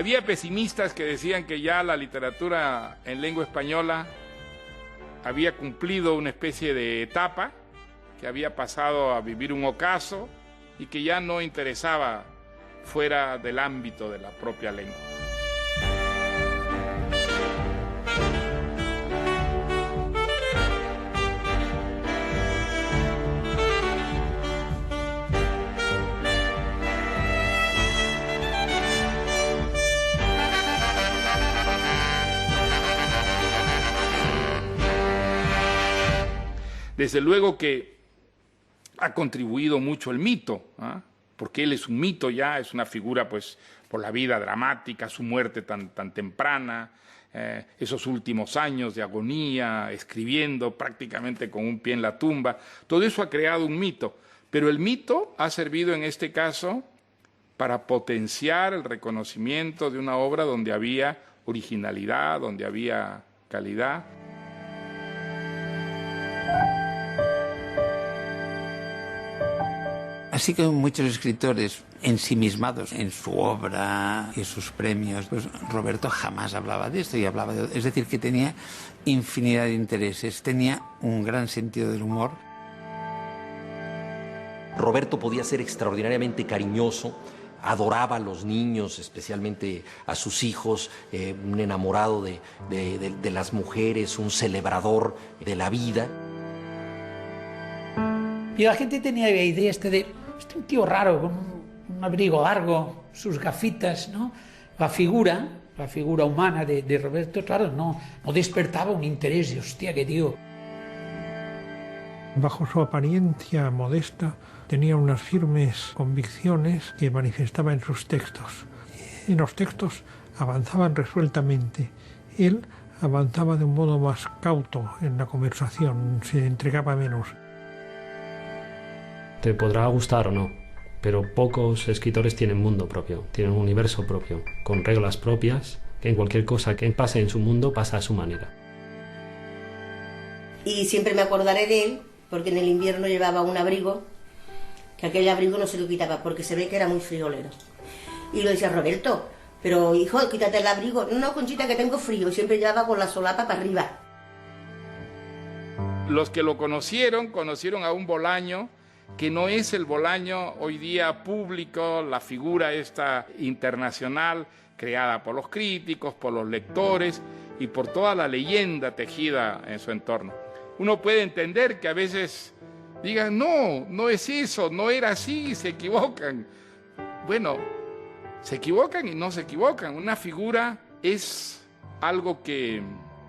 Había pesimistas que decían que ya la literatura en lengua española había cumplido una especie de etapa, que había pasado a vivir un ocaso y que ya no interesaba fuera del ámbito de la propia lengua. Desde luego que ha contribuido mucho el mito, ¿eh? Porque él es un mito ya, es una figura pues por la vida dramática, su muerte tan temprana, esos últimos años de agonía, escribiendo prácticamente con un pie en la tumba. Todo eso ha creado un mito, pero el mito ha servido en este caso para potenciar el reconocimiento de una obra donde había originalidad, donde había calidad. Así que muchos escritores ensimismados en su obra y sus premios, pues Roberto jamás hablaba de esto y hablaba de... Es decir, que tenía infinidad de intereses, tenía un gran sentido del humor. Roberto podía ser extraordinariamente cariñoso, adoraba a los niños, especialmente a sus hijos, un enamorado de las mujeres, un celebrador de la vida. Y la gente tenía la idea de un tío raro, con un abrigo largo, sus gafitas, ¿no? La figura humana de Roberto, claro, no despertaba un interés de, hostia, qué tío. Bajo su apariencia modesta, tenía unas firmes convicciones que manifestaba en sus textos. En los textos avanzaban resueltamente. Él avanzaba de un modo más cauto en la conversación, se entregaba menos. Te podrá gustar o no, pero pocos escritores tienen mundo propio, tienen un universo propio, con reglas propias, que en cualquier cosa que pase en su mundo pasa a su manera. Y siempre me acordaré de él, porque en el invierno llevaba un abrigo, que aquel abrigo no se lo quitaba, porque se ve que era muy friolero. Y lo decía, Roberto, pero hijo, quítate el abrigo. No, Conchita, que tengo frío, y siempre llevaba con la solapa para arriba. Los que lo conocieron a un Bolaño que no es el Bolaño hoy día público, la figura esta internacional creada por los críticos, por los lectores y por toda la leyenda tejida en su entorno. Uno puede entender que a veces digan, no es eso, no era así, se equivocan. Bueno, se equivocan y no se equivocan. Una figura es algo que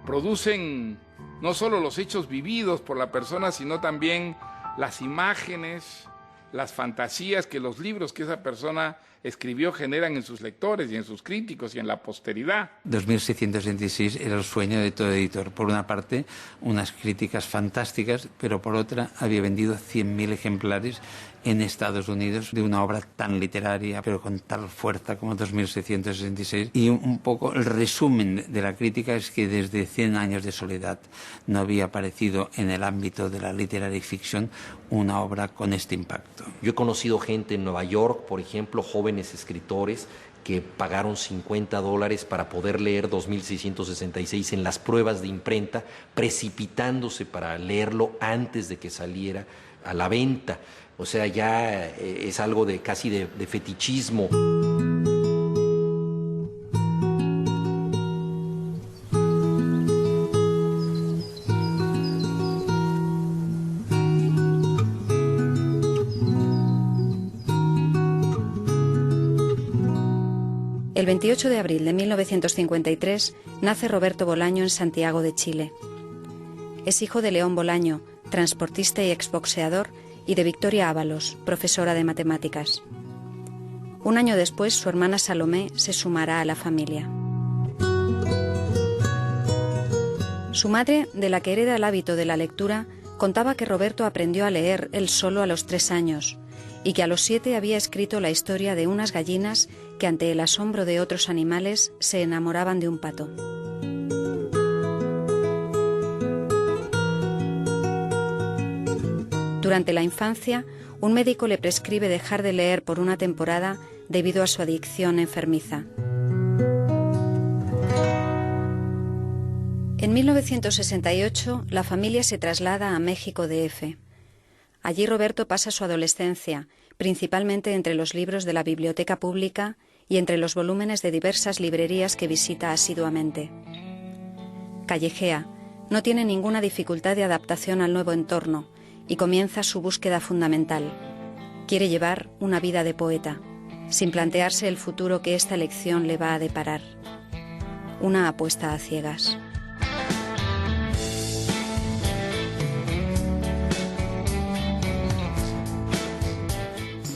producen no solo los hechos vividos por la persona, sino también las imágenes, las fantasías que los libros que esa persona escribió generan en sus lectores y en sus críticos y en la posteridad. 2666 era el sueño de todo editor. Por una parte, unas críticas fantásticas, pero por otra, había vendido 100.000 ejemplares en Estados Unidos de una obra tan literaria, pero con tal fuerza como 2666. Y un poco el resumen de la crítica es que desde 100 años de soledad no había aparecido en el ámbito de la literaria ficción una obra con este impacto. Yo he conocido gente en Nueva York, por ejemplo, jóvenes escritores que pagaron $50 para poder leer 2666 en las pruebas de imprenta, precipitándose para leerlo antes de que saliera a la venta. O sea, ya es algo casi de fetichismo. El 28 de abril de 1953 nace Roberto Bolaño en Santiago de Chile. Es hijo de León Bolaño, transportista y exboxeador, y de Victoria Ábalos, profesora de matemáticas. Un año después, su hermana Salomé se sumará a la familia. Su madre, de la que hereda el hábito de la lectura, contaba que Roberto aprendió a leer él solo a los 3 años y que a los 7 había escrito la historia de unas gallinas que ante el asombro de otros animales se enamoraban de un pato. Durante la infancia, un médico le prescribe dejar de leer por una temporada debido a su adicción enfermiza. En 1968, la familia se traslada a México DF. Allí Roberto pasa su adolescencia, principalmente entre los libros de la biblioteca pública y entre los volúmenes de diversas librerías que visita asiduamente. Callejea, no tiene ninguna dificultad de adaptación al nuevo entorno y comienza su búsqueda fundamental. Quiere llevar una vida de poeta, sin plantearse el futuro que esta elección le va a deparar. Una apuesta a ciegas.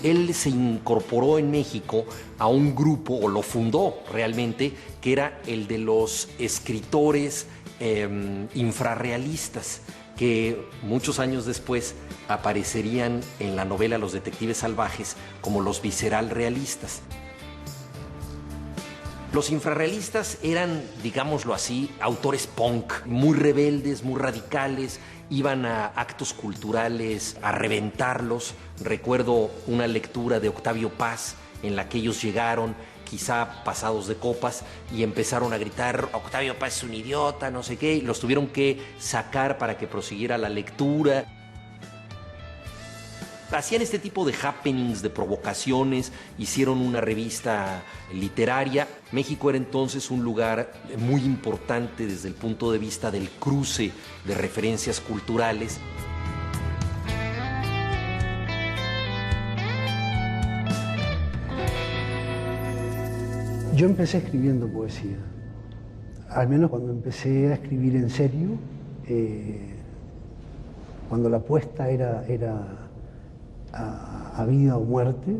Él se incorporó en México a un grupo, o lo fundó realmente, que era el de los escritores infrarrealistas, que muchos años después aparecerían en la novela Los Detectives Salvajes como los visceral realistas. Los infrarrealistas eran, digámoslo así, autores punk, muy rebeldes, muy radicales, iban a actos culturales a reventarlos. Recuerdo una lectura de Octavio Paz en la que ellos llegaron, quizá pasados de copas, y empezaron a gritar: Octavio Paz es un idiota, no sé qué, y los tuvieron que sacar para que prosiguiera la lectura. Hacían este tipo de happenings, de provocaciones, hicieron una revista literaria. México era entonces un lugar muy importante desde el punto de vista del cruce de referencias culturales. Yo empecé escribiendo poesía, al menos cuando empecé a escribir en serio, cuando la apuesta era a vida o muerte,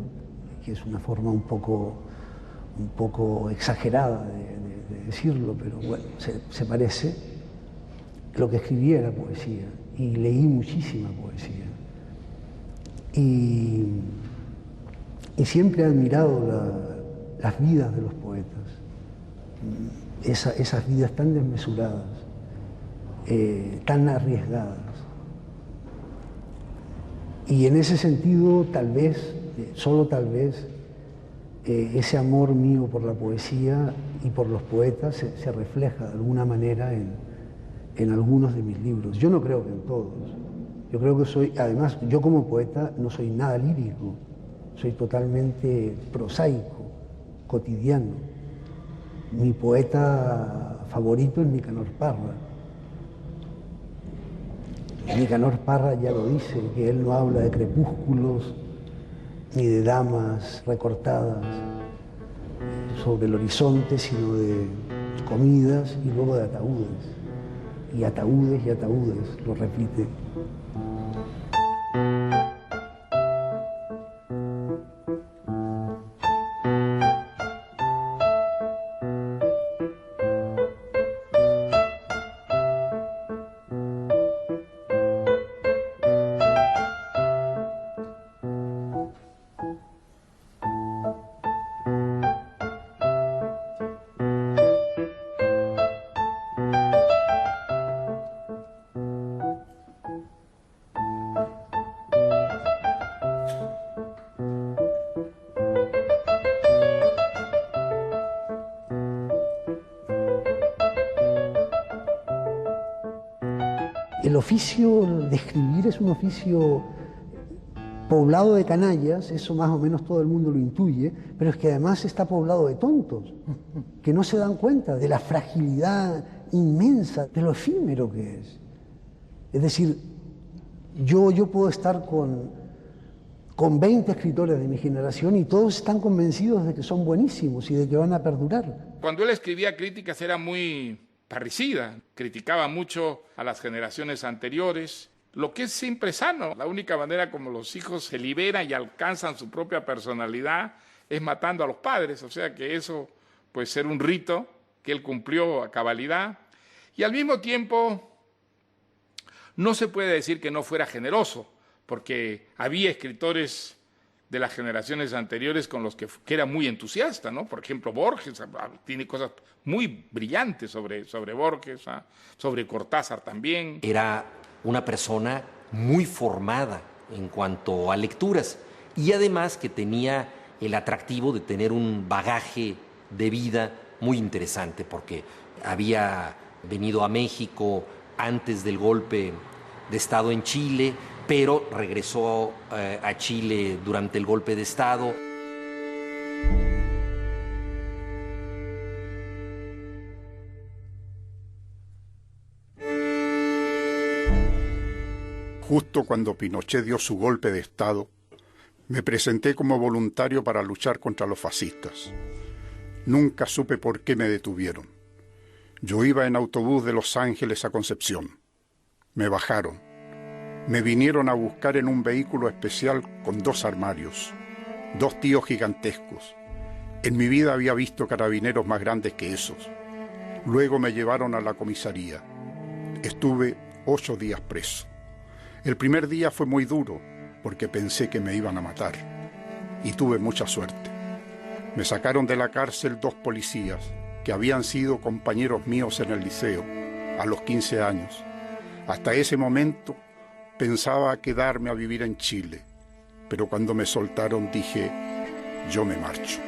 que es una forma un poco exagerada de decirlo, pero bueno, se parece. Lo que escribí era poesía, y leí muchísima poesía. Y siempre he admirado las vidas de los poetas, esas vidas tan desmesuradas, tan arriesgadas. Y en ese sentido, tal vez, solo tal vez, ese amor mío por la poesía y por los poetas se refleja de alguna manera en algunos de mis libros. Yo no creo que en todos. Yo creo que además, yo como poeta no soy nada lírico, soy totalmente prosaico, cotidiano. Mi poeta favorito es Nicanor Parra. Nicanor Parra ya lo dice, que él no habla de crepúsculos ni de damas recortadas sobre el horizonte, sino de comidas y luego de ataúdes. Y ataúdes y ataúdes, lo repite. El oficio de escribir es un oficio poblado de canallas, eso más o menos todo el mundo lo intuye, pero es que además está poblado de tontos, que no se dan cuenta de la fragilidad inmensa, de lo efímero que es. Es decir, yo puedo estar con 20 escritores de mi generación y todos están convencidos de que son buenísimos y de que van a perdurar. Cuando él escribía críticas era muy parricida, criticaba mucho a las generaciones anteriores, lo que es siempre sano. La única manera como los hijos se liberan y alcanzan su propia personalidad es matando a los padres, o sea que eso puede ser un rito que él cumplió a cabalidad. Y al mismo tiempo no se puede decir que no fuera generoso, porque había escritores de las generaciones anteriores con los que era muy entusiasta, ¿no? Por ejemplo, Borges tiene cosas muy brillantes sobre Borges, sobre Cortázar también. Era una persona muy formada en cuanto a lecturas y además que tenía el atractivo de tener un bagaje de vida muy interesante, porque había venido a México antes del golpe de Estado en Chile, pero regresó a Chile durante el golpe de Estado. Justo cuando Pinochet dio su golpe de Estado, me presenté como voluntario para luchar contra los fascistas. Nunca supe por qué me detuvieron. Yo iba en autobús de Los Ángeles a Concepción. Me bajaron. Me vinieron a buscar en un vehículo especial con 2 armarios, 2 tíos gigantescos. En mi vida había visto carabineros más grandes que esos. Luego me llevaron a la comisaría. Estuve 8 días preso. El primer día fue muy duro, porque pensé que me iban a matar. Y tuve mucha suerte. Me sacaron de la cárcel 2 policías, que habían sido compañeros míos en el liceo, a los 15 años. Hasta ese momento pensaba quedarme a vivir en Chile, pero cuando me soltaron dije, yo me marcho.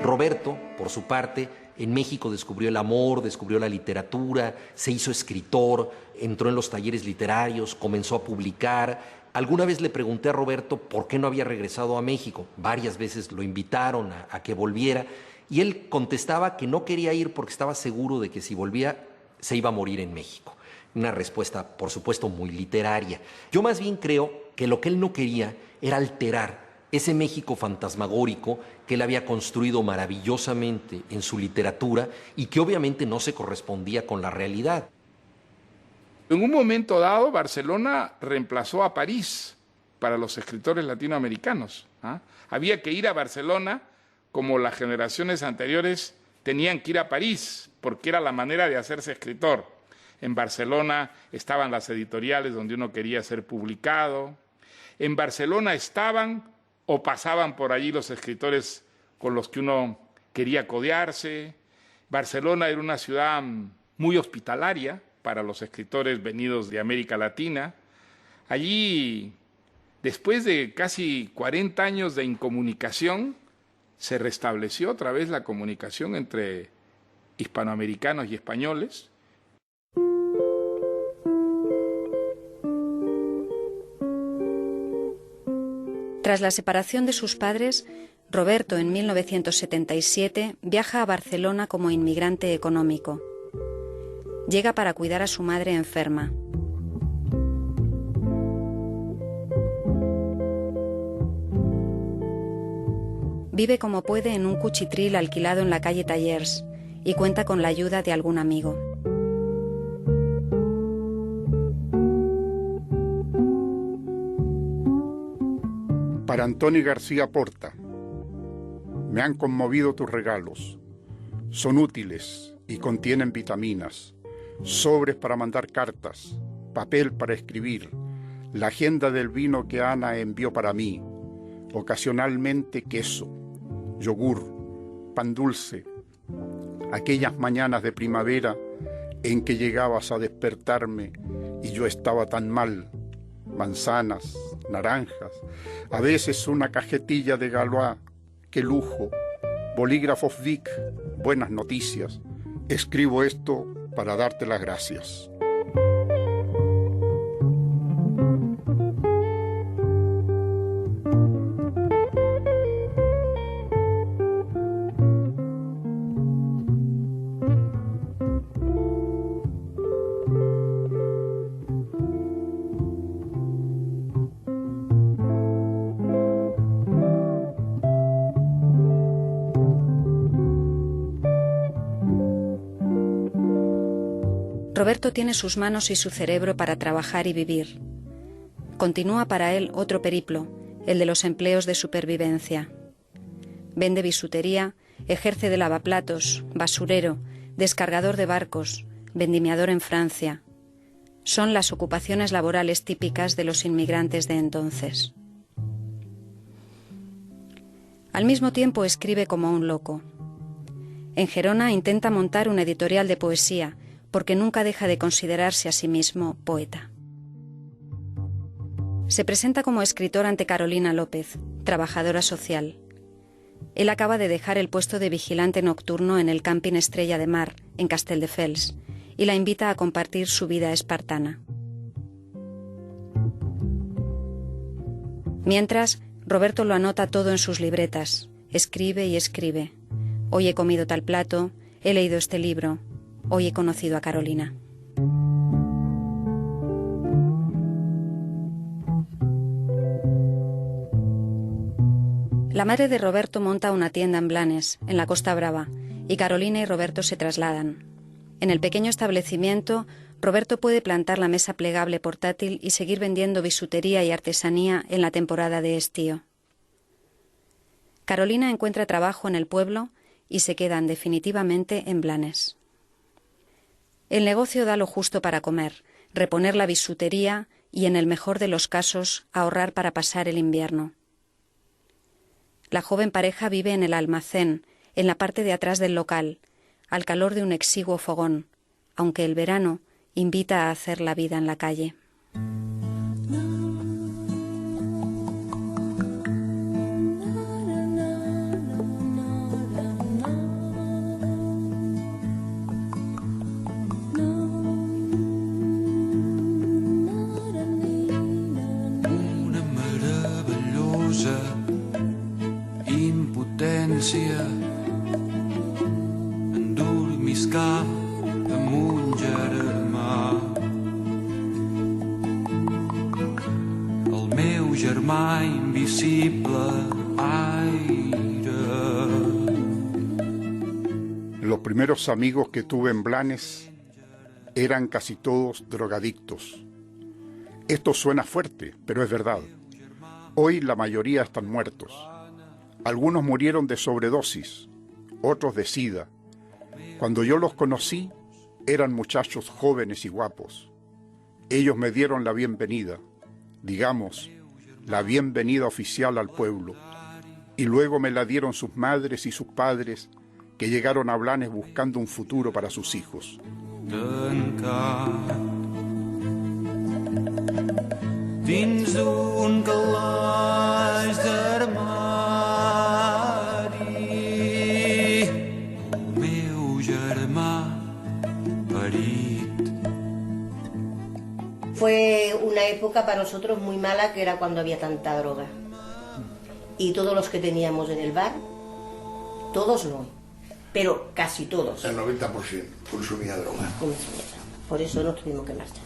Roberto, por su parte, en México descubrió el amor, descubrió la literatura, se hizo escritor, entró en los talleres literarios, comenzó a publicar. Alguna vez le pregunté a Roberto por qué no había regresado a México. Varias veces lo invitaron a que volviera y él contestaba que no quería ir porque estaba seguro de que si volvía se iba a morir en México. Una respuesta, por supuesto, muy literaria. Yo más bien creo que lo que él no quería era alterar ese México fantasmagórico que él había construido maravillosamente en su literatura y que obviamente no se correspondía con la realidad. En un momento dado, Barcelona reemplazó a París para los escritores latinoamericanos. Había que ir a Barcelona como las generaciones anteriores tenían que ir a París, porque era la manera de hacerse escritor. En Barcelona estaban las editoriales donde uno quería ser publicado. En Barcelona estaban o pasaban por allí los escritores con los que uno quería codearse. Barcelona era una ciudad muy hospitalaria para los escritores venidos de América Latina. Allí, después de casi 40 años de incomunicación, se restableció otra vez la comunicación entre hispanoamericanos y españoles. Tras la separación de sus padres, Roberto en 1977 viaja a Barcelona como inmigrante económico. Llega para cuidar a su madre enferma. Vive como puede en un cuchitril alquilado en la calle Tallers y cuenta con la ayuda de algún amigo. Para Antoni García Porta, me han conmovido tus regalos. Son útiles y contienen vitaminas, sobres para mandar cartas, papel para escribir, la agenda del vino que Ana envió para mí, ocasionalmente queso, yogur, pan dulce, aquellas mañanas de primavera en que llegabas a despertarme y yo estaba tan mal, manzanas, naranjas, a veces una cajetilla de Galois, qué lujo, bolígrafos Vic, buenas noticias. Escribo esto para darte las gracias. Roberto tiene sus manos y su cerebro para trabajar y vivir. Continúa para él otro periplo, el de los empleos de supervivencia. Vende bisutería, ejerce de lavaplatos, basurero, descargador de barcos, vendimiador en Francia. Son las ocupaciones laborales típicas de los inmigrantes de entonces. Al mismo tiempo escribe como un loco. En Gerona intenta montar una editorial de poesía, porque nunca deja de considerarse a sí mismo poeta. Se presenta como escritor ante Carolina López, trabajadora social. Él acaba de dejar el puesto de vigilante nocturno en el camping Estrella de Mar, en Castelldefels, y la invita a compartir su vida espartana. Mientras, Roberto lo anota todo en sus libretas. Escribe y escribe. Hoy he comido tal plato, he leído este libro, hoy he conocido a Carolina. La madre de Roberto monta una tienda en Blanes, en la Costa Brava, y Carolina y Roberto se trasladan. En el pequeño establecimiento, Roberto puede plantar la mesa plegable portátil y seguir vendiendo bisutería y artesanía en la temporada de estío. Carolina encuentra trabajo en el pueblo y se quedan definitivamente en Blanes. El negocio da lo justo para comer, reponer la bisutería y, en el mejor de los casos, ahorrar para pasar el invierno. La joven pareja vive en el almacén, en la parte de atrás del local, al calor de un exiguo fogón, aunque el verano invita a hacer la vida en la calle. Una meravellosa impotència endormiscar amb un germà. El meu germà invisible aire. Los primeros amigos que tuve en Blanes eran casi todos drogadictos. Esto suena fuerte, pero es verdad. Hoy la mayoría están muertos. Algunos murieron de sobredosis, otros de sida. Cuando yo los conocí, eran muchachos jóvenes y guapos. Ellos me dieron la bienvenida, digamos, la bienvenida oficial al pueblo, y luego me la dieron sus madres y sus padres, que llegaron a Blanes buscando un futuro para sus hijos. Dins d'un calaix d'armari, el meu germà parit. Fue una época para nosotros muy mala, que era cuando había tanta droga. Y todos los que teníamos en el bar, todos no, pero casi todos. El 90% consumía droga. Por eso nos tuvimos que marchar.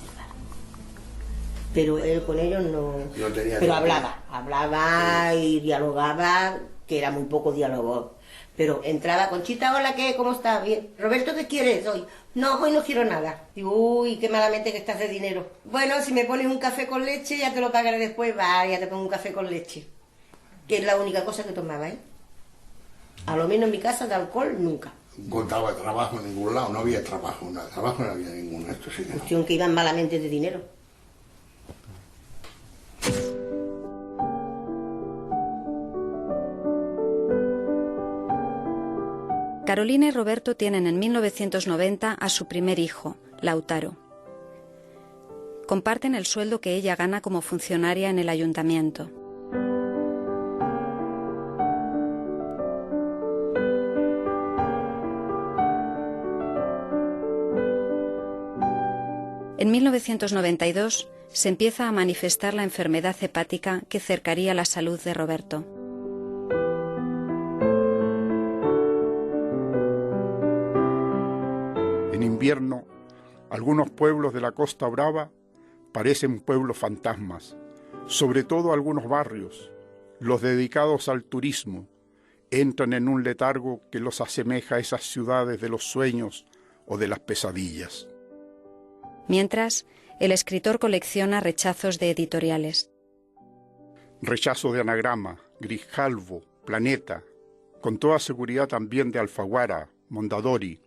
Pero él con ellos no tenía, pero hablaba y dialogaba, que era muy poco diálogo. Pero entraba: Conchita, hola, ¿qué? ¿Cómo estás? Bien. Roberto, ¿qué quieres hoy? No, hoy no quiero nada. Digo, uy, qué malamente que estás de dinero. Bueno, si me pones un café con leche, ya te lo pagaré después. Va, ya te pongo un café con leche. Que es la única cosa que tomaba, ¿eh? A lo menos en mi casa de alcohol, nunca. No contaba trabajo en ningún lado, no había trabajo, nada. Trabajo no había ninguno. Esto sí que no. Cuestión que iban malamente de dinero. Carolina y Roberto tienen en 1990 a su primer hijo, Lautaro. Comparten el sueldo que ella gana como funcionaria en el ayuntamiento. En 1992 se empieza a manifestar la enfermedad hepática que cercaría la salud de Roberto. En invierno, algunos pueblos de la Costa Brava parecen pueblos fantasmas, sobre todo algunos barrios, los dedicados al turismo, entran en un letargo que los asemeja a esas ciudades de los sueños o de las pesadillas. Mientras, el escritor colecciona rechazos de editoriales. Rechazo de Anagrama, Grijalvo, Planeta, con toda seguridad también de Alfaguara, Mondadori,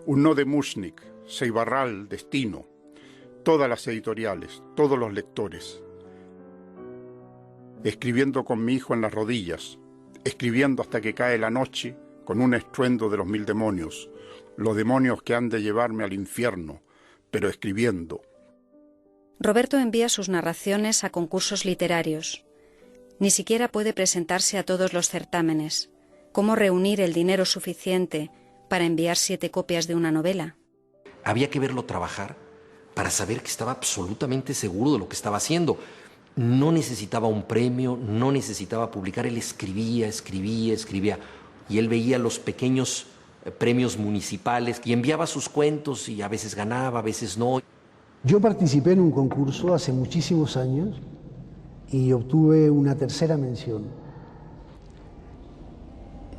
un no de Mushnik, Seibarral, Destino, todas las editoriales, todos los lectores. Escribiendo con mi hijo en las rodillas, escribiendo hasta que cae la noche con un estruendo de los 1000 demonios, los demonios que han de llevarme al infierno, pero escribiendo. Roberto envía sus narraciones a concursos literarios. Ni siquiera puede presentarse a todos los certámenes. ¿Cómo reunir el dinero suficiente para enviar 7 copias de una novela? Había que verlo trabajar para saber que estaba absolutamente seguro de lo que estaba haciendo. No necesitaba un premio, no necesitaba publicar. Él escribía. Y él veía los pequeños premios municipales y enviaba sus cuentos y a veces ganaba, a veces no. Yo participé en un concurso hace muchísimos años y obtuve una 3ª mención.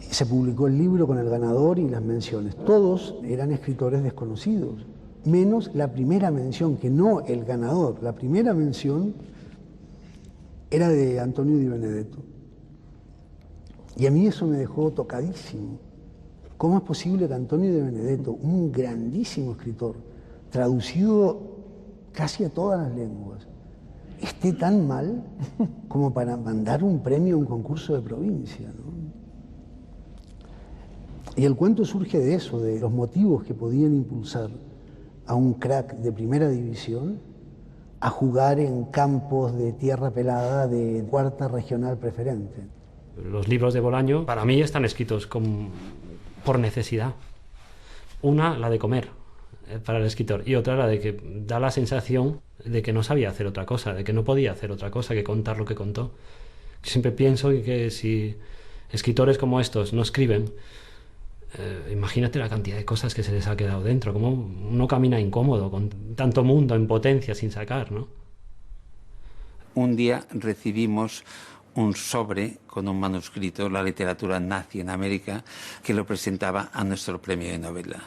Se publicó el libro con el ganador y las menciones. Todos eran escritores desconocidos, menos la primera mención, que no el ganador. La primera mención era de Antonio Di Benedetto. Y a mí eso me dejó tocadísimo. ¿Cómo es posible que Antonio Di Benedetto, un grandísimo escritor, traducido casi a todas las lenguas, esté tan mal como para mandar un premio a un concurso de provincia, ¿no? Y el cuento surge de eso, de los motivos que podían impulsar a un crack de primera división a jugar en campos de tierra pelada de 4ª regional preferente. Los libros de Bolaño para mí están escritos por necesidad. Una, la de comer para el escritor, y otra, la de que da la sensación de que no sabía hacer otra cosa, de que no podía hacer otra cosa que contar lo que contó. Siempre pienso que si escritores como estos no escriben, imagínate la cantidad de cosas que se les ha quedado dentro, como uno camina incómodo con tanto mundo en potencia sin sacar, ¿no? Un día recibimos un sobre con un manuscrito, La literatura nazi en América, que lo presentaba a nuestro premio de novela.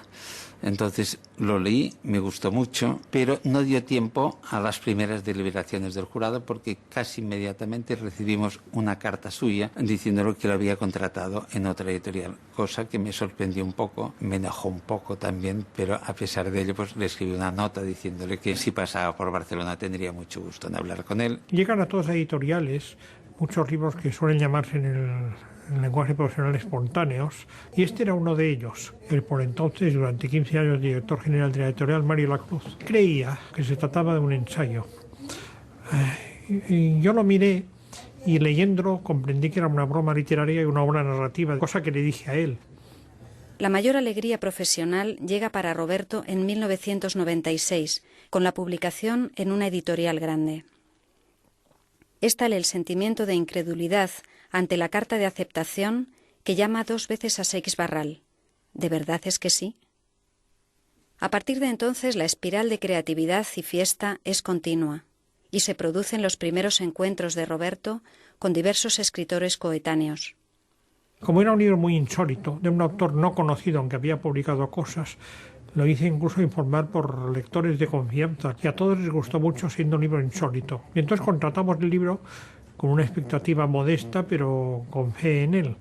Entonces lo leí, me gustó mucho, pero no dio tiempo a las primeras deliberaciones del jurado porque casi inmediatamente recibimos una carta suya diciéndole que lo había contratado en otra editorial, cosa que me sorprendió un poco, me enojó un poco también, pero a pesar de ello pues le escribí una nota diciéndole que si pasaba por Barcelona tendría mucho gusto en hablar con él. Llegan a todas las editoriales muchos libros que suelen llamarse en el lenguaje profesional espontáneos, y este era uno de ellos. El por entonces, durante 15 años, director general de la editorial, Mario Lacruz, creía que se trataba de un ensayo. Y yo lo miré y leyéndolo comprendí que era una broma literaria y una obra narrativa, cosa que le dije a él. La mayor alegría profesional llega para Roberto en 1996, con la publicación en una editorial grande. Es tal el sentimiento de incredulidad ante la carta de aceptación que llama 2 veces a Seix Barral. ¿De verdad es que sí? A partir de entonces la espiral de creatividad y fiesta es continua y se producen los primeros encuentros de Roberto con diversos escritores coetáneos. Como era un libro muy insólito, de un autor no conocido aunque había publicado cosas, lo hice incluso informar por lectores de confianza y a todos les gustó mucho siendo un libro insólito. Y entonces contratamos el libro con una expectativa modesta pero con fe en él.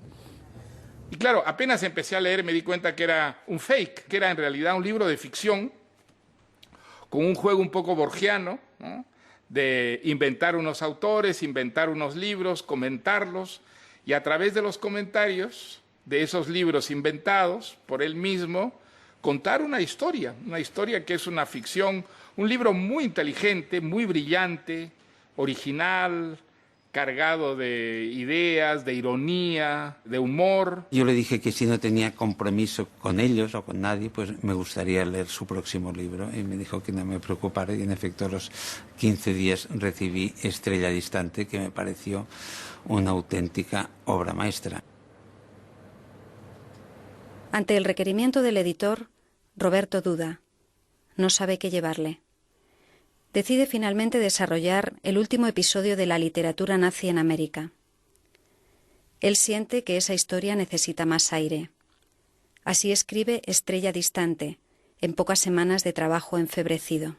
Y claro, apenas empecé a leer me di cuenta que era un fake, que era en realidad un libro de ficción con un juego un poco borgiano, ¿no? De inventar unos autores, inventar unos libros, comentarlos y a través de los comentarios de esos libros inventados por él mismo contar una historia que es una ficción, un libro muy inteligente, muy brillante, original, cargado de ideas, de ironía, de humor. Yo le dije que si no tenía compromiso con ellos o con nadie, pues me gustaría leer su próximo libro y me dijo que no me preocupara y en efecto a los 15 días recibí Estrella distante, que me pareció una auténtica obra maestra. Ante el requerimiento del editor, Roberto duda. No sabe qué llevarle. Decide finalmente desarrollar el último episodio de la literatura nazi en América. Él siente que esa historia necesita más aire. Así escribe Estrella distante, en pocas semanas de trabajo enfebrecido.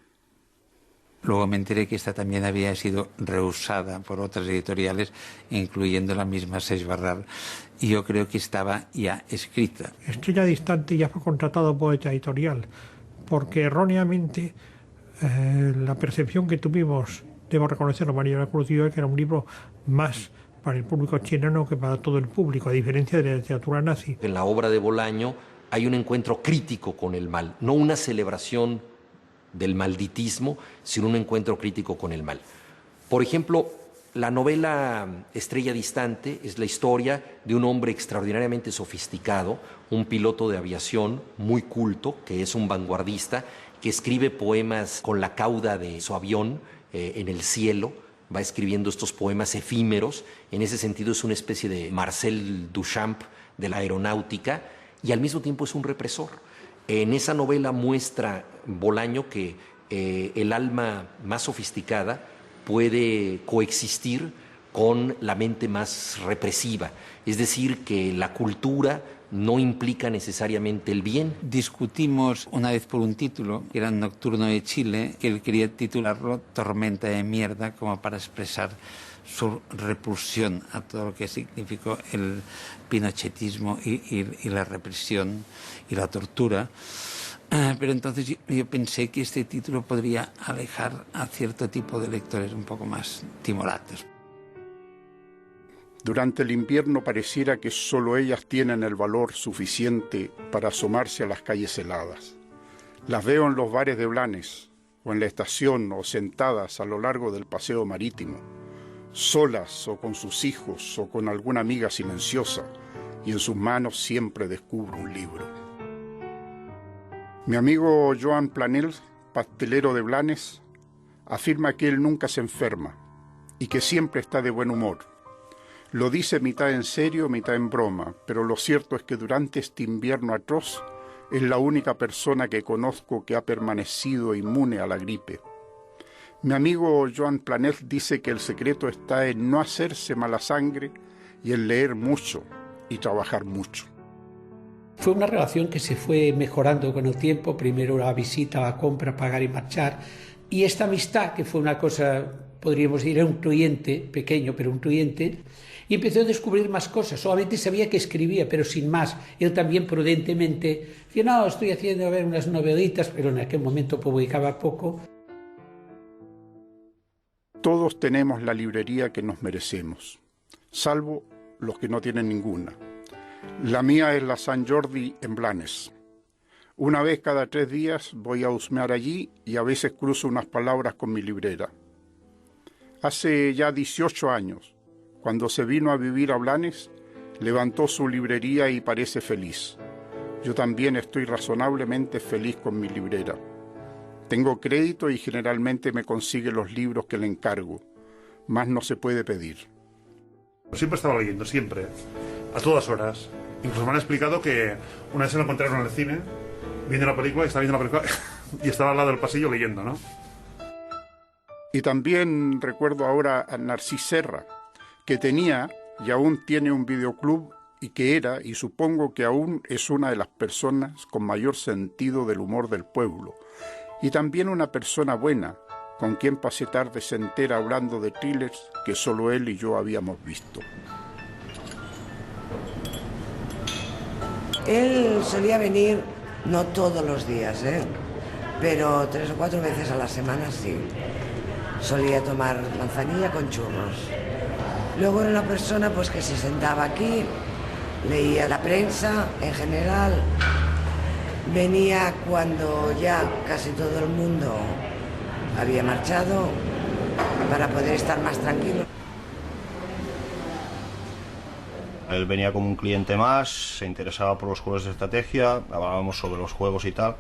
Luego me enteré que esta también había sido rehusada por otras editoriales, incluyendo la misma Seix Barral, y yo creo que estaba ya escrita. Estrella distante ya fue contratado por esta editorial, porque erróneamente la percepción que tuvimos, debo reconocerlo, María Lacruz y yo, que era un libro más para el público chileno que para todo el público, a diferencia de la literatura nazi. En la obra de Bolaño hay un encuentro crítico con el mal, no una celebración del malditismo, sino un encuentro crítico con el mal. Por ejemplo, la novela Estrella Distante es la historia de un hombre extraordinariamente sofisticado, un piloto de aviación muy culto, que es un vanguardista, que escribe poemas con la cauda de su avión en el cielo. Va escribiendo estos poemas efímeros. En ese sentido es una especie de Marcel Duchamp de la aeronáutica, y al mismo tiempo es un represor. En esa novela muestra Bolaño que el alma más sofisticada puede coexistir con la mente más represiva. Es decir, que la cultura no implica necesariamente el bien. Discutimos una vez por un título, que era Nocturno de Chile, que él quería titularlo Tormenta de mierda, como para expresar su repulsión a todo lo que significó el pinochetismo y la represión y la tortura. Pero entonces yo pensé que este título podría alejar a cierto tipo de lectores un poco más timoratos. Durante el invierno pareciera que solo ellas tienen el valor suficiente para asomarse a las calles heladas. Las veo en los bares de Blanes, o en la estación, o sentadas a lo largo del paseo marítimo, solas o con sus hijos o con alguna amiga silenciosa, y en sus manos siempre descubro un libro. Mi amigo Joan Planel, pastelero de Blanes, afirma que él nunca se enferma y que siempre está de buen humor. Lo dice mitad en serio, mitad en broma, pero lo cierto es que durante este invierno atroz es la única persona que conozco que ha permanecido inmune a la gripe. Mi amigo Joan Planel dice que el secreto está en no hacerse mala sangre y en leer mucho y trabajar mucho. Fue una relación que se fue mejorando con el tiempo, primero la visita, la compra, pagar y marchar, y esta amistad, que fue una cosa, podríamos decir, era un cliente, pequeño, pero un cliente, y empezó a descubrir más cosas. Solamente sabía que escribía, pero sin más. Él también prudentemente decía, no, estoy haciendo unas novelitas, pero en aquel momento publicaba poco. Todos tenemos la librería que nos merecemos, salvo los que no tienen ninguna. La mía es la Sant Jordi en Blanes. Una vez cada 3 días voy a husmear allí y a veces cruzo unas palabras con mi librera. Hace ya 18 años, cuando se vino a vivir a Blanes, levantó su librería y parece feliz. Yo también estoy razonablemente feliz con mi librera. Tengo crédito y generalmente me consigue los libros que le encargo. Más no se puede pedir. Siempre estaba leyendo, siempre. A todas horas. Incluso me han explicado que una vez se lo encontraron en el cine, viendo la película, y estaba viendo la película y estaba al lado del pasillo leyendo, ¿no? Y también recuerdo ahora a Narcís Serra, que tenía y aún tiene un videoclub y que era, y supongo que aún es una de las personas con mayor sentido del humor del pueblo. Y también una persona buena, con quien pasé tardes enteras hablando de thrillers que solo él y yo habíamos visto. Él solía venir, no todos los días, pero 3 o 4 veces a la semana sí. Solía tomar manzanilla con churros. Luego era una persona pues que se sentaba aquí, leía la prensa en general. Venía cuando ya casi todo el mundo había marchado para poder estar más tranquilo. Él venía como un cliente más, se interesaba por los juegos de estrategia, hablábamos sobre los juegos y tal,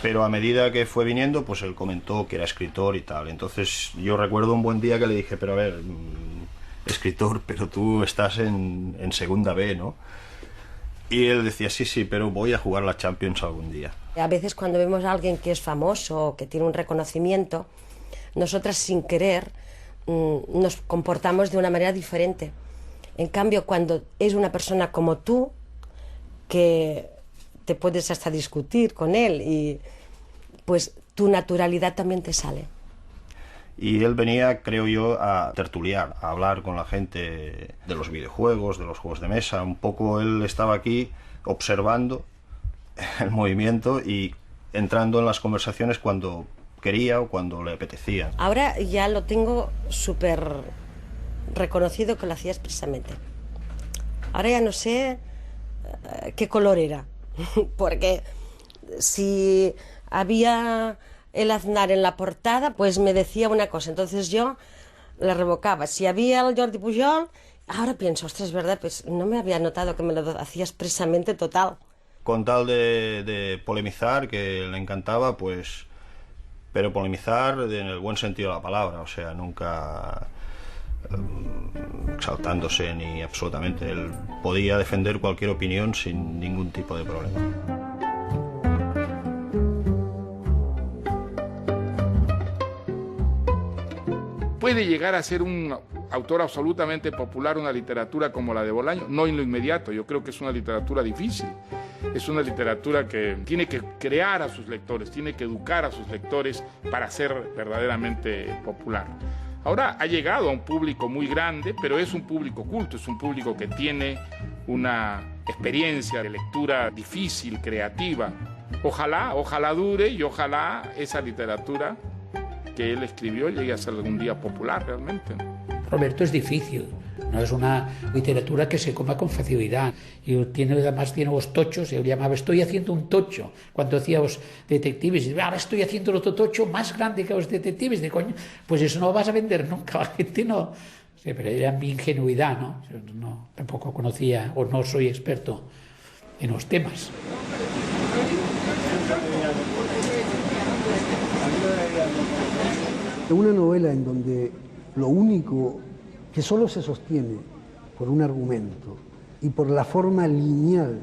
pero a medida que fue viniendo, pues él comentó que era escritor y tal. Entonces yo recuerdo un buen día que le dije, pero a ver, escritor, pero tú estás en segunda B, ¿no? Y él decía, sí, pero voy a jugar la Champions algún día. A veces cuando vemos a alguien que es famoso, que tiene un reconocimiento, nosotras sin querer nos comportamos de una manera diferente. En cambio, cuando es una persona como tú, que te puedes hasta discutir con él, y pues tu naturalidad también te sale. Y él venía, creo yo, a tertuliar, a hablar con la gente de los videojuegos, de los juegos de mesa. Un poco él estaba aquí observando el movimiento y entrando en las conversaciones cuando quería o cuando le apetecía. Ahora ya lo tengo súper reconocido que lo hacía expresamente. Ahora ya no sé qué color era, porque si había el Aznar en la portada, pues me decía una cosa, entonces yo la revocaba. Si había el Jordi Pujol, ahora pienso, ostras, es verdad, pues no me había notado que me lo hacía expresamente total. Con tal de polemizar, que le encantaba, pues, pero polemizar en el buen sentido de la palabra, o sea, nunca exaltándose ni absolutamente. Él podía defender cualquier opinión sin ningún tipo de problema. ¿Puede llegar a ser un autor absolutamente popular una literatura como la de Bolaño? No en lo inmediato, yo creo que es una literatura difícil. Es una literatura que tiene que crear a sus lectores, tiene que educar a sus lectores para ser verdaderamente popular. Ahora ha llegado a un público muy grande, pero es un público culto, es un público que tiene una experiencia de lectura difícil, creativa. Ojalá dure y ojalá esa literatura que él escribió llegue a ser algún día popular realmente. Roberto es difícil, no es una literatura que se coma con facilidad. Y además tiene los tochos, él llamaba, estoy haciendo un tocho, cuando hacía los detectives, y ahora estoy haciendo otro tocho más grande que los detectives, de coño, pues eso no lo vas a vender nunca, la gente no. Sí, pero era mi ingenuidad, ¿no? Yo tampoco conocía, o no soy experto en los temas. Una novela en donde lo único que solo se sostiene por un argumento y por la forma lineal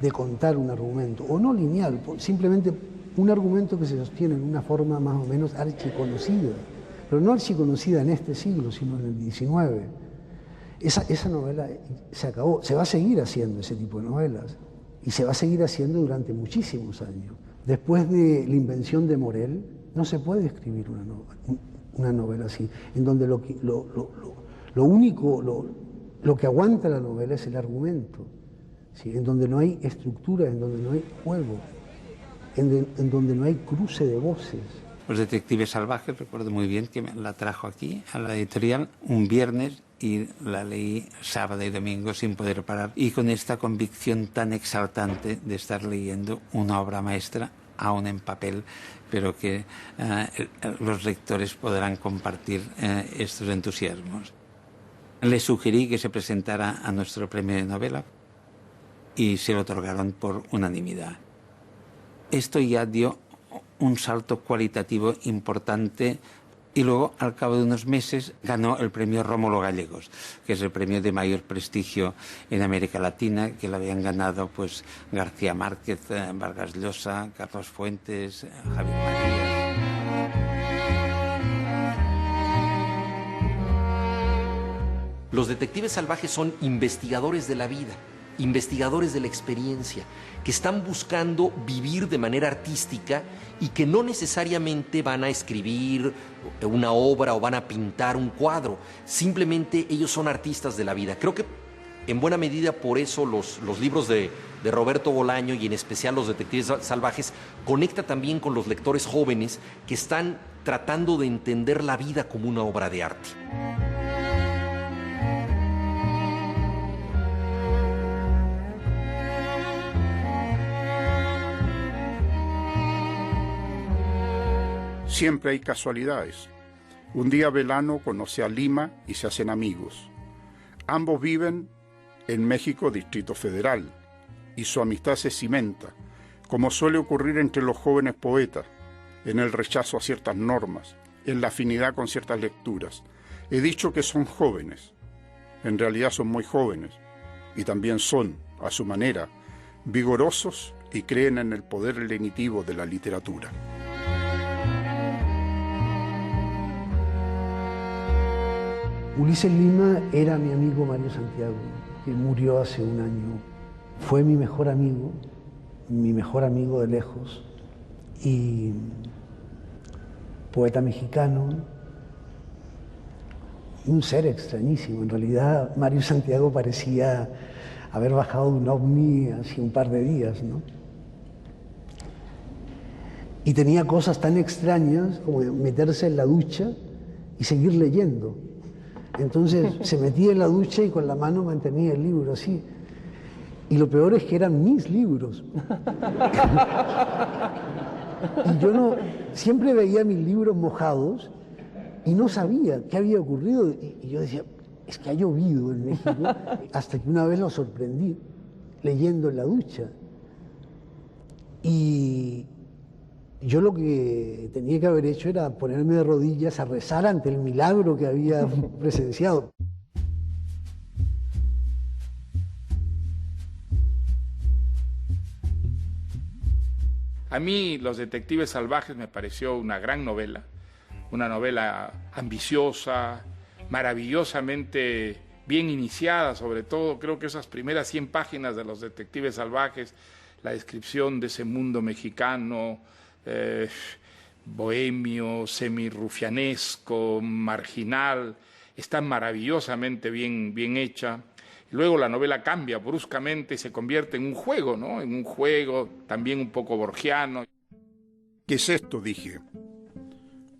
de contar un argumento, o no lineal, simplemente un argumento que se sostiene en una forma más o menos archiconocida, pero no archiconocida en este siglo, sino en el XIX. Esa novela se acabó, se va a seguir haciendo ese tipo de novelas y se va a seguir haciendo durante muchísimos años. Después de la invención de Morel, no se puede escribir una novela así, en donde lo que aguanta la novela es el argumento, ¿sí? En donde no hay estructura, en donde no hay juego, en donde no hay cruce de voces. Los Detectives Salvajes, recuerdo muy bien que me la trajo aquí a la editorial un viernes y la leí sábado y domingo sin poder parar, y con esta convicción tan exaltante de estar leyendo una obra maestra, aún en papel, pero que los lectores podrán compartir estos entusiasmos. Le sugerí que se presentara a nuestro premio de novela y se lo otorgaron por unanimidad. Esto ya dio un salto cualitativo importante y luego, al cabo de unos meses, ganó el premio Rómulo Gallegos, que es el premio de mayor prestigio en América Latina, que lo habían ganado pues García Márquez, Vargas Llosa, Carlos Fuentes, Javier Marías. Los detectives salvajes son investigadores de la vida, investigadores de la experiencia, que están buscando vivir de manera artística y que no necesariamente van a escribir una obra o van a pintar un cuadro. Simplemente ellos son artistas de la vida. Creo que en buena medida por eso los libros de Roberto Bolaño y en especial Los Detectives Salvajes conecta también con los lectores jóvenes que están tratando de entender la vida como una obra de arte. Siempre hay casualidades. Un día Velano conoce a Lima y se hacen amigos. Ambos viven en México, Distrito Federal, y su amistad se cimenta, como suele ocurrir entre los jóvenes poetas, en el rechazo a ciertas normas, en la afinidad con ciertas lecturas. He dicho que son jóvenes. En realidad son muy jóvenes, y también son, a su manera, vigorosos y creen en el poder lenitivo de la literatura. Ulises Lima era mi amigo Mario Santiago, que murió hace un año. Fue mi mejor amigo de lejos, y poeta mexicano, un ser extrañísimo. En realidad, Mario Santiago parecía haber bajado de un ovni hace un par de días, ¿no? Y tenía cosas tan extrañas como meterse en la ducha y seguir leyendo. Entonces se metía en la ducha y con la mano mantenía el libro así. Y lo peor es que eran mis libros. Y yo no, siempre veía mis libros mojados y no sabía qué había ocurrido. Y yo decía, es que ha llovido en México, hasta que una vez lo sorprendí leyendo en la ducha. Y yo lo que tenía que haber hecho era ponerme de rodillas a rezar ante el milagro que había presenciado. A mí Los Detectives Salvajes me pareció una gran novela, una novela ambiciosa, maravillosamente bien iniciada, sobre todo creo que esas primeras 100 páginas de Los Detectives Salvajes, la descripción de ese mundo mexicano, bohemio, semirrufianesco, marginal, está maravillosamente bien hecha. Luego la novela cambia bruscamente y se convierte en un juego, ¿no? En un juego también un poco borgiano. ¿Qué es esto?, dije.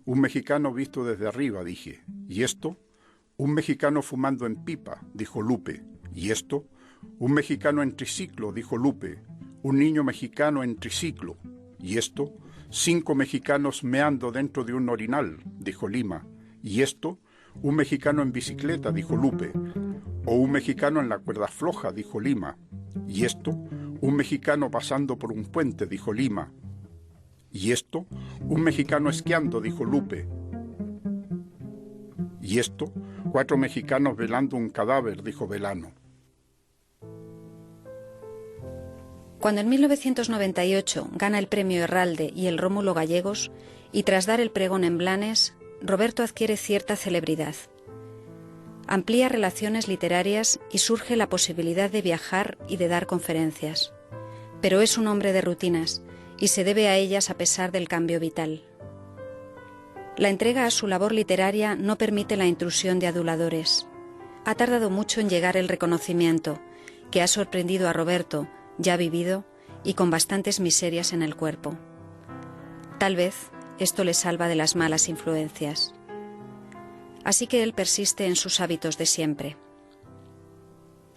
Un mexicano visto desde arriba, dije. ¿Y esto? Un mexicano fumando en pipa, dijo Lupe. ¿Y esto? Un mexicano en triciclo, dijo Lupe. Un niño mexicano en triciclo. ¿Y esto? 5 mexicanos meando dentro de un orinal, dijo Lima. ¿Y esto? Un mexicano en bicicleta, dijo Lupe. O un mexicano en la cuerda floja, dijo Lima. ¿Y esto? Un mexicano pasando por un puente, dijo Lima. ¿Y esto? Un mexicano esquiando, dijo Lupe. ¿Y esto? 4 mexicanos velando un cadáver, dijo Velano. Cuando en 1998 gana el premio Herralde y el Rómulo Gallegos, y tras dar el pregón en Blanes, Roberto adquiere cierta celebridad. Amplía relaciones literarias y surge la posibilidad de viajar y de dar conferencias. Pero es un hombre de rutinas y se debe a ellas a pesar del cambio vital. La entrega a su labor literaria no permite la intrusión de aduladores. Ha tardado mucho en llegar el reconocimiento, que ha sorprendido a Roberto, ya vivido y con bastantes miserias en el cuerpo. Tal vez esto le salva de las malas influencias. Así que él persiste en sus hábitos de siempre.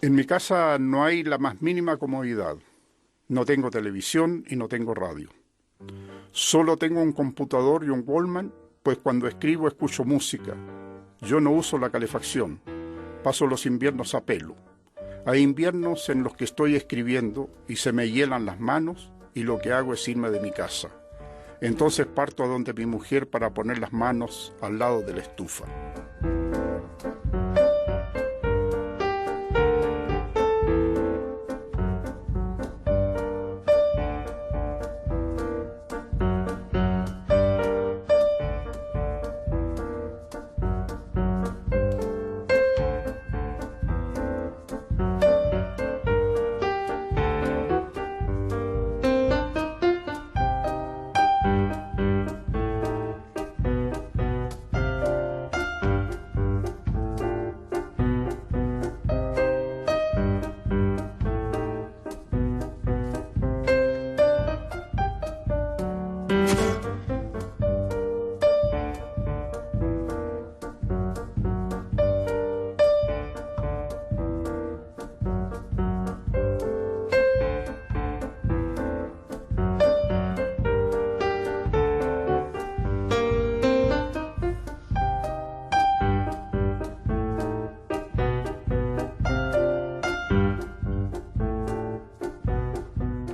En mi casa no hay la más mínima comodidad. No tengo televisión y no tengo radio. Solo tengo un computador y un Walkman, pues cuando escribo escucho música. Yo no uso la calefacción. Paso los inviernos a pelo. Hay inviernos en los que estoy escribiendo y se me hielan las manos y lo que hago es irme de mi casa. Entonces parto a donde mi mujer para poner las manos al lado de la estufa.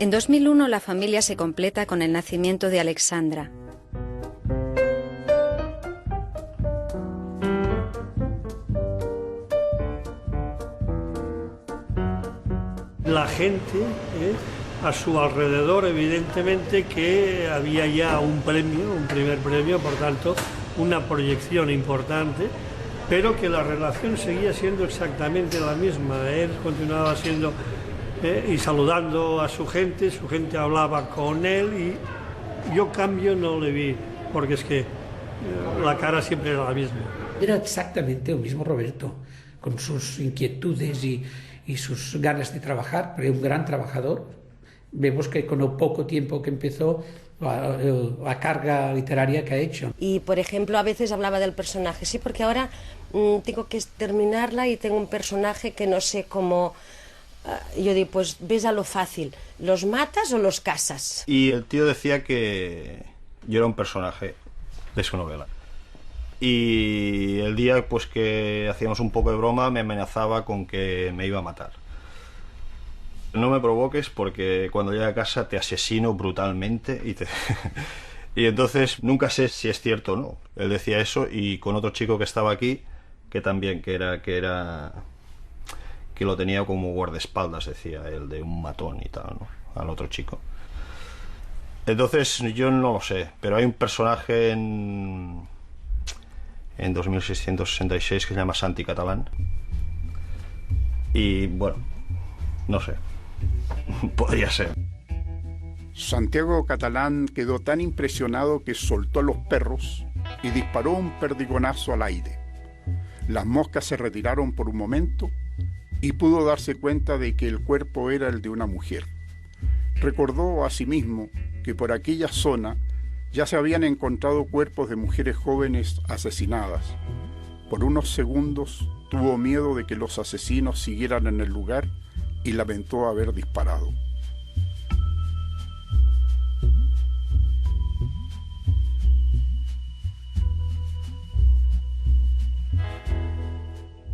En 2001 la familia se completa con el nacimiento de Alexandra. La gente, a su alrededor, evidentemente que había ya un premio, un primer premio, por tanto, una proyección importante, pero que la relación seguía siendo exactamente la misma. Él continuaba siendo y saludando a su gente hablaba con él y yo cambio no le vi, porque es que la cara siempre era la misma. Era exactamente el mismo Roberto, con sus inquietudes y sus ganas de trabajar, pero un gran trabajador. Vemos que con el poco tiempo que empezó, la carga literaria que ha hecho. Y, por ejemplo, a veces hablaba del personaje, sí, porque ahora tengo que terminarla y tengo un personaje que no sé cómo Yo digo, pues ves a lo fácil, ¿los matas o los casas? Y el tío decía que yo era un personaje de su novela. Y el día pues que hacíamos un poco de broma me amenazaba con que me iba a matar. No me provoques porque cuando llegue a casa te asesino brutalmente y entonces nunca sé si es cierto o no. Él decía eso y con otro chico que estaba aquí, que también que lo tenía como guardaespaldas, decía él, de un matón y tal, ¿no? Al otro chico. Entonces yo no lo sé, pero hay un personaje en 2666 que se llama Santi Catalán y bueno, no sé, podría ser. Santiago Catalán quedó tan impresionado que soltó a los perros y disparó un perdigonazo al aire. Las moscas se retiraron por un momento y pudo darse cuenta de que el cuerpo era el de una mujer. Recordó asimismo que por aquella zona ya se habían encontrado cuerpos de mujeres jóvenes asesinadas. Por unos segundos tuvo miedo de que los asesinos siguieran en el lugar y lamentó haber disparado.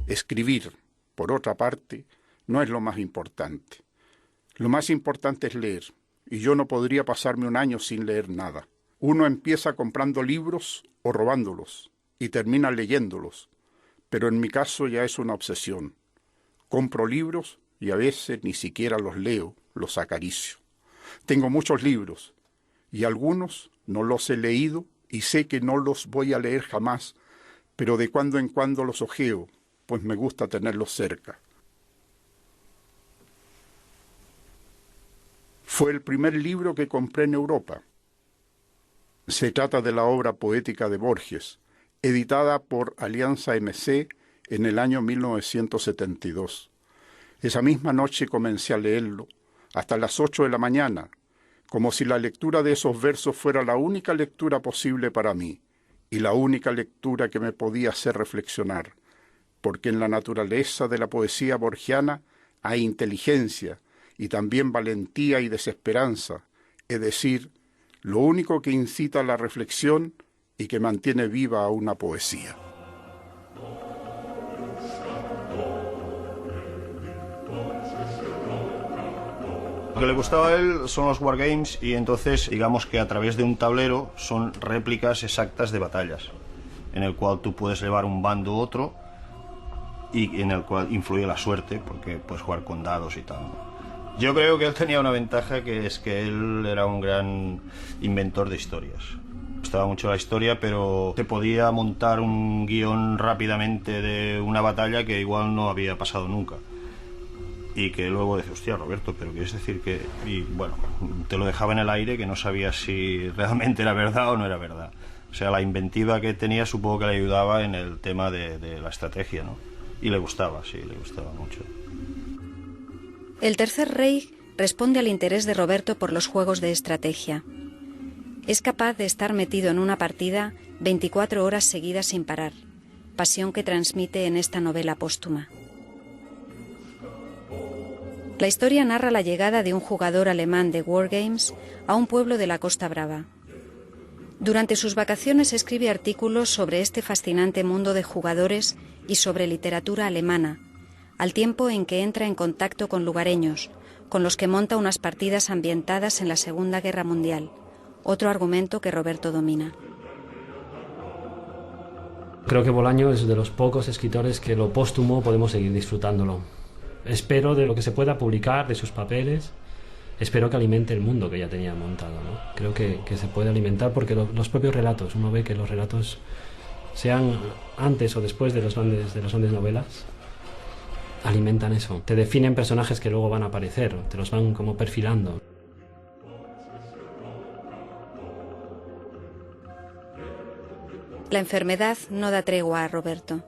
Escribir, por otra parte, no es lo más importante. Lo más importante es leer, y yo no podría pasarme un año sin leer nada. Uno empieza comprando libros o robándolos, y termina leyéndolos, pero en mi caso ya es una obsesión. Compro libros y a veces ni siquiera los leo, los acaricio. Tengo muchos libros, y algunos no los he leído y sé que no los voy a leer jamás, pero de cuando en cuando los hojeo, pues me gusta tenerlos cerca. Fue el primer libro que compré en Europa. Se trata de la obra poética de Borges, editada por Alianza MC en el año 1972. Esa misma noche comencé a leerlo, hasta las 8 de la mañana, como si la lectura de esos versos fuera la única lectura posible para mí, y la única lectura que me podía hacer reflexionar, porque en la naturaleza de la poesía borgiana hay inteligencia y también valentía y desesperanza, es decir, lo único que incita a la reflexión y que mantiene viva a una poesía. Lo que le gustaba a él son los wargames y entonces digamos que a través de un tablero son réplicas exactas de batallas, en el cual tú puedes llevar un bando u otro y en el cual influye la suerte porque puedes jugar con dados y tal, ¿no? Yo creo que él tenía una ventaja, que es que él era un gran inventor de historias. Me gustaba mucho la historia, pero se podía montar un guión rápidamente de una batalla que igual no había pasado nunca. Y que luego decía, hostia, Roberto, pero quieres decir que... Y bueno, te lo dejaba en el aire, que no sabías si realmente era verdad o no era verdad. O sea, la inventiva que tenía supongo que le ayudaba en el tema de la estrategia, ¿no? Y le gustaba, sí, le gustaba mucho. El Tercer Rey responde al interés de Roberto por los juegos de estrategia. Es capaz de estar metido en una partida 24 horas seguidas sin parar, pasión que transmite en esta novela póstuma. La historia narra la llegada de un jugador alemán de Wargames a un pueblo de la Costa Brava. Durante sus vacaciones escribe artículos sobre este fascinante mundo de jugadores y sobre literatura alemana, al tiempo en que entra en contacto con lugareños, con los que monta unas partidas ambientadas en la Segunda Guerra Mundial, otro argumento que Roberto domina. Creo que Bolaño es de los pocos escritores que lo póstumo podemos seguir disfrutándolo. Espero de lo que se pueda publicar, de sus papeles, espero que alimente el mundo que ya tenía montado, ¿no? Creo que se puede alimentar porque los propios relatos, uno ve que los relatos, sean antes o después de las grandes novelas, alimentan eso. Te definen personajes que luego van a aparecer, te los van como perfilando. La enfermedad no da tregua a Roberto.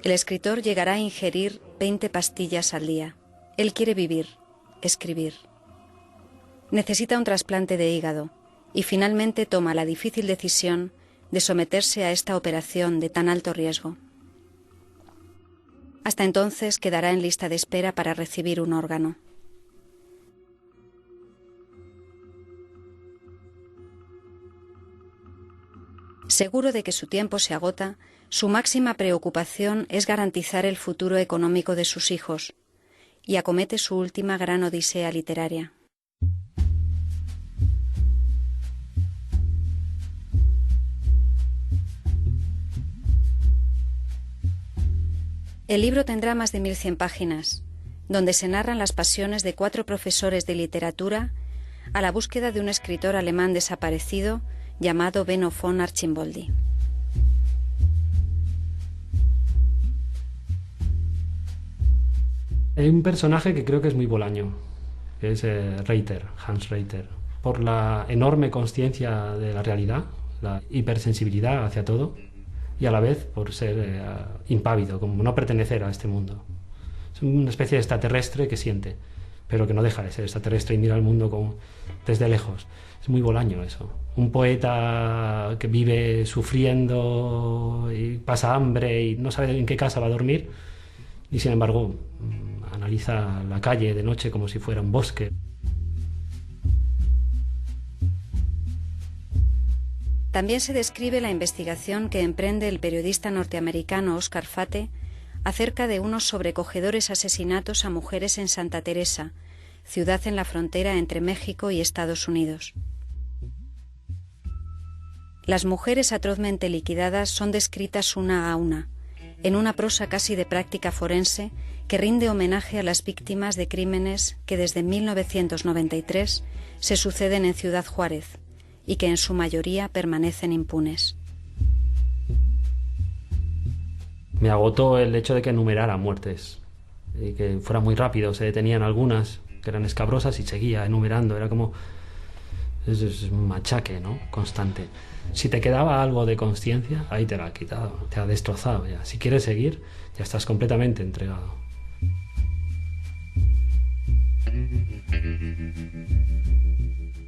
El escritor llegará a ingerir 20 pastillas al día. Él quiere vivir, escribir. Necesita un trasplante de hígado y finalmente toma la difícil decisión de someterse a esta operación de tan alto riesgo. Hasta entonces quedará en lista de espera para recibir un órgano. Seguro de que su tiempo se agota, su máxima preocupación es garantizar el futuro económico de sus hijos, y acomete su última gran odisea literaria. El libro tendrá más de 1100 páginas, donde se narran las pasiones de 4 profesores de literatura a la búsqueda de un escritor alemán desaparecido llamado Benno von Archimboldi. Hay un personaje que creo que es muy Bolaño, que es Reiter, Hans Reiter, por la enorme consciencia de la realidad, la hipersensibilidad hacia todo, y a la vez por ser impávido, como no pertenecer a este mundo. Es una especie de extraterrestre que siente, pero que no deja de ser extraterrestre y mira al mundo desde lejos. Es muy Bolaño eso. Un poeta que vive sufriendo y pasa hambre y no sabe en qué casa va a dormir, y sin embargo analiza la calle de noche como si fuera un bosque. También se describe la investigación que emprende el periodista norteamericano Oscar Fate acerca de unos sobrecogedores asesinatos a mujeres en Santa Teresa, ciudad en la frontera entre México y Estados Unidos. Las mujeres atrozmente liquidadas son descritas una a una, en una prosa casi de práctica forense que rinde homenaje a las víctimas de crímenes que desde 1993 se suceden en Ciudad Juárez y que en su mayoría permanecen impunes. Me agotó el hecho de que enumerara muertes y que fuera muy rápido. Se detenían algunas que eran escabrosas y seguía enumerando. Era como... es un machaque, ¿no? Constante. Si te quedaba algo de conciencia, ahí te la ha quitado, te ha destrozado ya. Si quieres seguir, ya estás completamente entregado.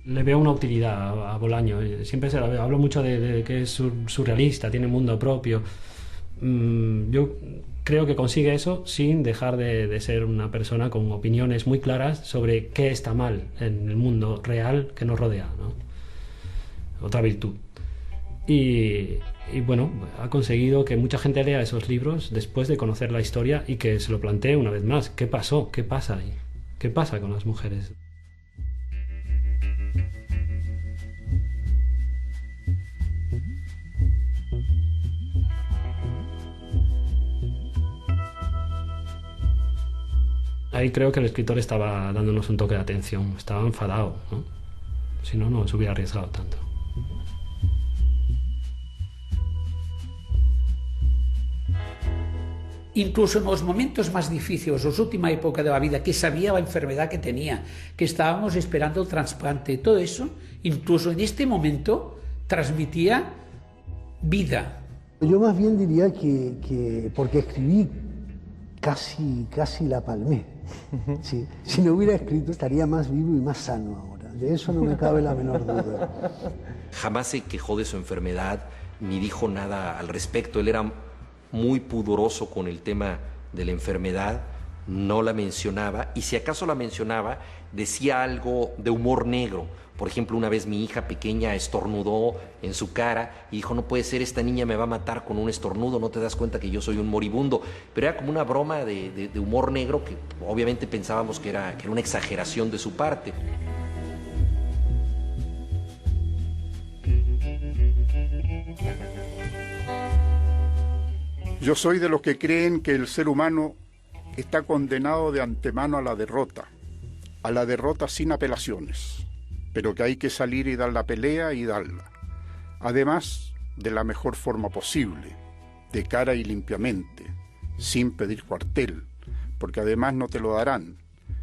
Le veo una utilidad a Bolaño. Siempre se la veo. Hablo mucho de que es surrealista, tiene mundo propio. Yo creo que consigue eso sin dejar de ser una persona con opiniones muy claras sobre qué está mal en el mundo real que nos rodea, ¿no? Otra virtud. Y bueno, ha conseguido que mucha gente lea esos libros después de conocer la historia y que se lo plantee una vez más. ¿Qué pasó? ¿Qué pasa ahí? ¿Qué pasa con las mujeres? Ahí creo que el escritor estaba dándonos un toque de atención, estaba enfadado, ¿no? Si no, no se hubiera arriesgado tanto. Incluso en los momentos más difíciles, en la última época de la vida, que sabía la enfermedad que tenía, que estábamos esperando el trasplante, todo eso, incluso en este momento, transmitía vida. Yo más bien diría que porque escribí casi la palmé. Sí. Si no hubiera escrito estaría más vivo y más sano ahora. De eso no me cabe la menor duda. Jamás se quejó de su enfermedad ni dijo nada al respecto. Él era muy pudoroso con el tema de la enfermedad, no la mencionaba, y si acaso la mencionaba, decía algo de humor negro. Por ejemplo, una vez mi hija pequeña estornudó en su cara y dijo, no puede ser, esta niña me va a matar con un estornudo, no te das cuenta que yo soy un moribundo. Pero era como una broma de humor negro que obviamente pensábamos que era una exageración de su parte. Yo soy de los que creen que el ser humano está condenado de antemano a la derrota sin apelaciones, pero que hay que salir y dar la pelea y darla. Además, de la mejor forma posible, de cara y limpiamente, sin pedir cuartel, porque además no te lo darán,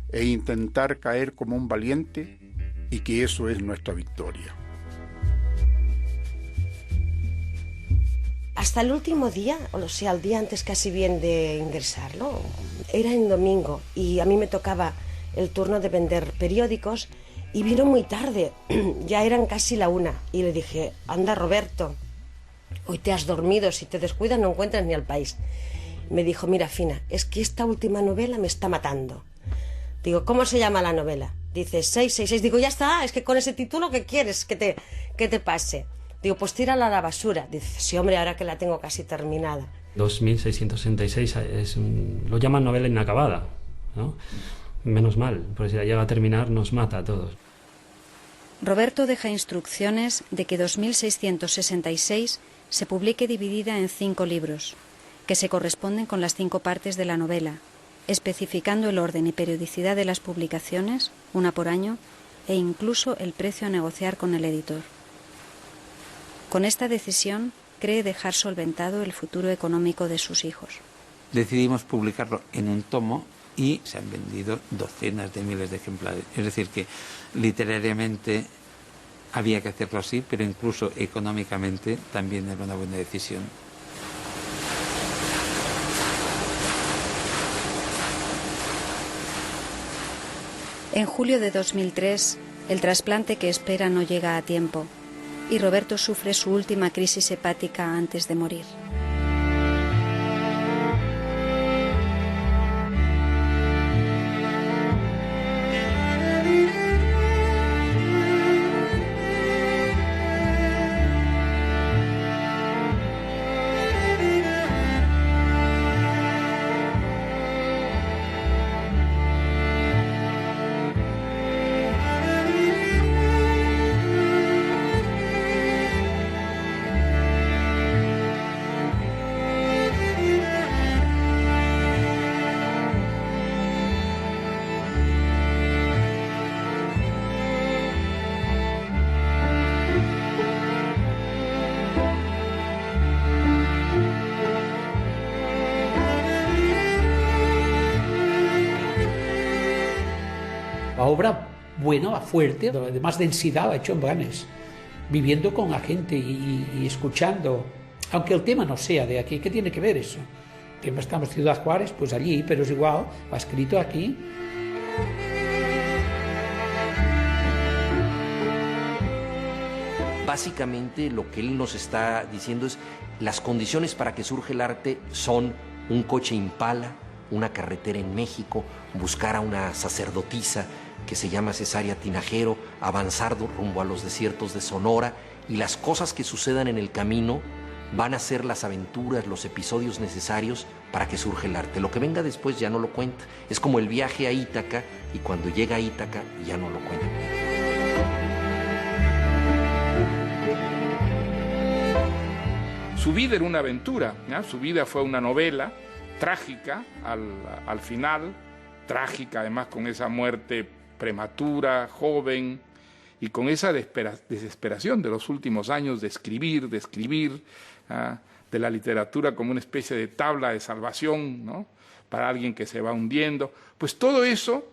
e intentar caer como un valiente, y que eso es nuestra victoria. Hasta el último día, o sea, el día antes casi bien de ingresar, ¿no? Era en domingo y a mí me tocaba el turno de vender periódicos y vino muy tarde, ya eran casi la 1 y le dije, anda Roberto, hoy te has dormido, si te descuidas no encuentras ni al país. Me dijo, mira, Fina, es que esta última novela me está matando. Digo, ¿cómo se llama la novela? Dice, 666. Digo, ya está, es que con ese título, ¿qué quieres que te pase? Digo, pues tírala a la basura. Dice, sí, hombre, ahora que la tengo casi terminada. 2666 lo llaman novela inacabada, ¿no? Menos mal, porque si la llega a terminar nos mata a todos. Roberto deja instrucciones de que 2666 se publique dividida en 5 libros, que se corresponden con las 5 partes de la novela, especificando el orden y periodicidad de las publicaciones, una por año, e incluso el precio a negociar con el editor. Con esta decisión, cree dejar solventado el futuro económico de sus hijos. Decidimos publicarlo en un tomo y se han vendido docenas de miles de ejemplares. Es decir, que literariamente había que hacerlo así, pero incluso económicamente también era una buena decisión. En julio de 2003, el trasplante que espera no llega a tiempo y Roberto sufre su última crisis hepática antes de morir. La obra buena, fuerte, de más densidad, ha hecho en Blanes, viviendo con la gente y escuchando, aunque el tema no sea de aquí. ¿Qué tiene que ver eso? El tema estamos en Ciudad Juárez, pues allí, pero es igual, ha escrito aquí. Básicamente lo que él nos está diciendo es las condiciones para que surja el arte son un coche Impala, una carretera en México, buscar a una sacerdotisa que se llama Cesárea Tinajero, avanzar rumbo a los desiertos de Sonora, y las cosas que sucedan en el camino van a ser las aventuras, los episodios necesarios para que surja el arte. Lo que venga después ya no lo cuenta. Es como el viaje a Ítaca, y cuando llega a Ítaca ya no lo cuenta. Su vida era una aventura, ¿no? Su vida fue una novela trágica al final, trágica además con esa muerte prematura, joven, y con esa desesperación de los últimos años de escribir, de la literatura como una especie de tabla de salvación, ¿no? Para alguien que se va hundiendo. Pues todo eso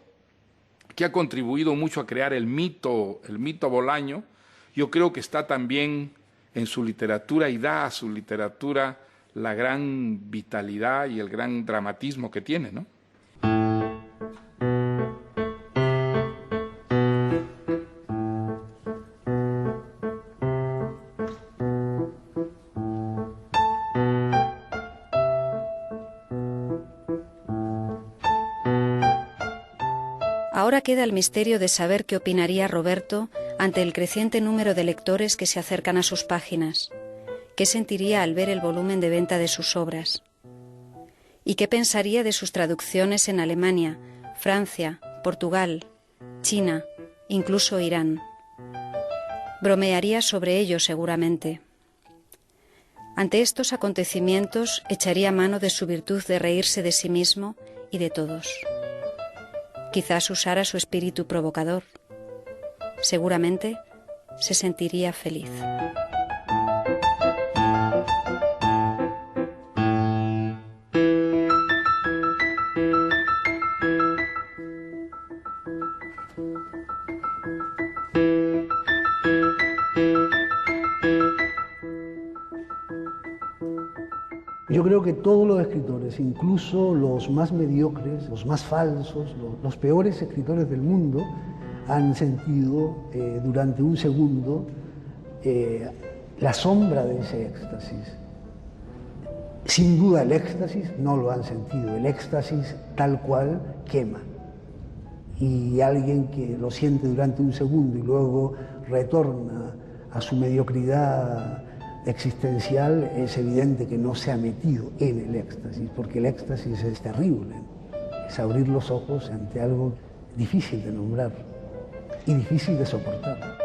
que ha contribuido mucho a crear el mito Bolaño, yo creo que está también en su literatura y da a su literatura la gran vitalidad y el gran dramatismo que tiene, ¿no? Ahora queda el misterio de saber qué opinaría Roberto ante el creciente número de lectores que se acercan a sus páginas. ¿Qué sentiría al ver el volumen de venta de sus obras? ¿Y qué pensaría de sus traducciones en Alemania, Francia, Portugal, China, incluso Irán? Bromearía sobre ello seguramente. Ante estos acontecimientos echaría mano de su virtud de reírse de sí mismo y de todos. Quizás usara su espíritu provocador. Seguramente se sentiría feliz. Yo creo que todos los escritores, incluso los más mediocres, los más falsos, los peores escritores del mundo, han sentido durante un segundo la sombra de ese éxtasis. Sin duda el éxtasis no lo han sentido, el éxtasis tal cual quema. Y alguien que lo siente durante un segundo y luego retorna a su mediocridad existencial, es evidente que no se ha metido en el éxtasis, porque el éxtasis es terrible. Es abrir los ojos ante algo difícil de nombrar y difícil de soportar.